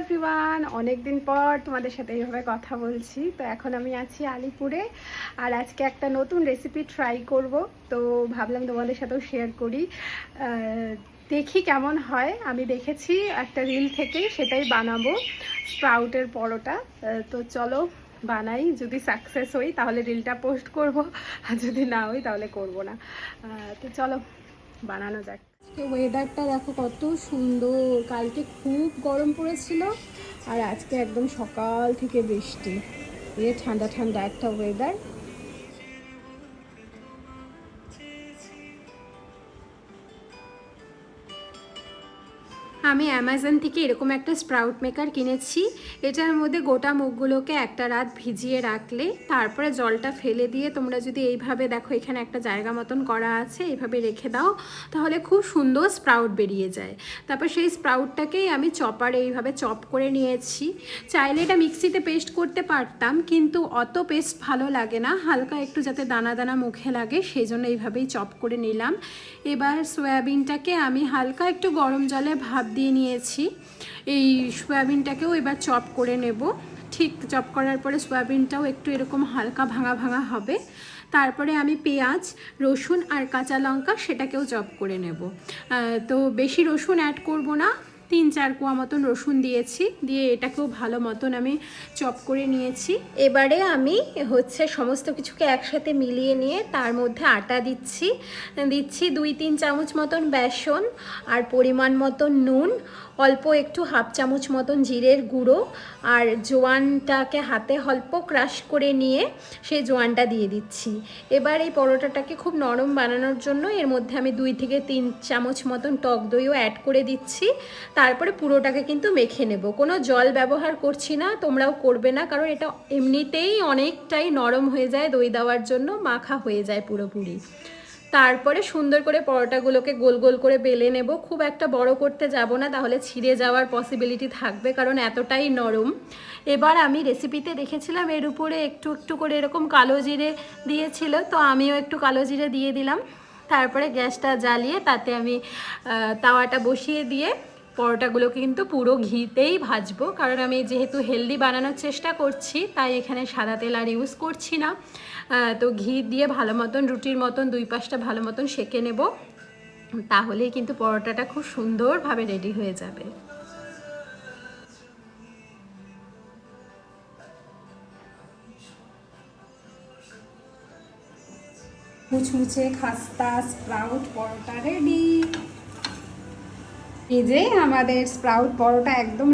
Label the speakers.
Speaker 1: Everyone, অনেক দিন পর তোমাদের সাথে এইভাবে কথা বলছি। তো এখন আমি আছি আলিপুরে, আর আজকে একটা নতুন রেসিপি ট্রাই করব। তো ভাবলাম তোমাদের সাথেও শেয়ার করি, দেখি কেমন হয়। আমি দেখেছি একটা রিল থেকে, সেটাই বানাবো, স্প্রাউটের পরোটা। তো চলো বানাই। যদি সাকসেস হই তাহলে রিলটা পোস্ট করব, আর যদি না হই তাহলে করব না। তো চলো বানানো যাক। ওয়েদারটা দেখো কত সুন্দর, কালকে খুব গরম পড়েছিল আর আজকে একদম সকাল থেকে বৃষ্টি, ঠান্ডা ঠান্ডা একটা ওয়েদার। আমি অ্যামাজন থেকে এরকম একটা স্প্রাউট মেকার কিনেছি। এটার মধ্যে গোটা মুগগুলোকে একটা রাত ভিজিয়ে রাখলে তারপরে জলটা ফেলে দিয়ে তোমরা যদি এইভাবে দেখো, এখানে একটা জায়গা মতন করা আছে, এইভাবে রেখে দাও, তাহলে খুব সুন্দর স্প্রাউট বেরিয়ে যায়। তারপর সেই স্প্রাউটটাকেই আমি চপারে এইভাবে চপ করে নিয়েছি। চাইলে এটা মিক্সিতে পেস্ট করতে পারতাম, কিন্তু অত পেস্ট ভালো লাগে না, হালকা একটু যাতে দানা দানা মুখে লাগে সেই জন্য এইভাবেই চপ করে নিলাম। এবার সয়াবিনটাকে আমি হালকা একটু গরম জলে ভাপ দিয়ে নিয়েছি। এই সয়াবিনটাকেও এবার চপ করে নেব। ঠিক চপ করার পরে সয়াবিনটাও একটু এরকম হালকা ভাঙা ভাঙা হবে। তারপরে আমি পেঁয়াজ, রসুন আর কাঁচা লঙ্কা সেটাকেও চপ করে নেব। তো বেশি রসুন অ্যাড করব না, 3-4 কোয়া মতন রসুন দিয়েছি, দিয়ে এটাকেও ভালো মতন আমি চপ করে নিয়েছি। এবারে আমি সমস্ত কিছুকে একসাথে মিলিয়ে নিয়ে তার মধ্যে আটা দিচ্ছি 2-3 চামচ মতন বেসন, আর পরিমাণ মতন নুন, অল্প একটু 1/2 চামচ মতন জিরের গুঁড়ো, আর জোয়ানটাকে হাতে অল্প ক্রাশ করে নিয়ে সেই জোয়ানটা দিয়ে দিচ্ছি। এবার এই পরোটাটাকে খুব নরম বানানোর জন্য এর মধ্যে আমি 2-3 চামচ মতন টক দইও অ্যাড করে দিচ্ছি। তারপরে পুরোটাকে কিন্তু মেখে নেব, কোনো জল ব্যবহার করছি না, তোমরাও করবে না, কারণ এটা এমনিতেই অনেকটাই নরম হয়ে যায়, দই দেওয়ার জন্য মাখা হয়ে যায় পুরোপুরি। তারপরে সুন্দর করে পরোটাগুলোকে গোল গোল করে বেলে নেব। খুব একটা বড় করতে যাব না, তাহলে ছিঁড়ে যাওয়ার পসিবিলিটি থাকবে, কারণ এতটাই নরম। এবার আমি রেসিপিতে দেখেছিলাম এর উপরে একটু একটু করে এরকম কালো জিরে দিয়েছিল, তো আমিও একটু কালো জিরে দিয়ে দিলাম। তারপরে গ্যাসটা জ্বালিয়ে তাতে আমি তাওয়াটা বসিয়ে দিয়ে পরোটাগুলোকে কিন্তু পুরো ঘিতেই ভাজবো, কারণ আমি যেহেতু হেলদি বানানোর চেষ্টা করছি তাই এখানে সাদা তেল আর ইউজ করছি না। তো ঘি দিয়ে ভালো মতন রুটির মতন 2 পাশটা ভালো মতন সেঁকে নেব, তাহলেই কিন্তু পরোটাটা খুব সুন্দরভাবে রেডি হয়ে যাবে। মুচমুচে খাস্তা স্প্রাউট পরোটা রেডি। এই যে আমাদের স্প্রাউট পরোটা একদম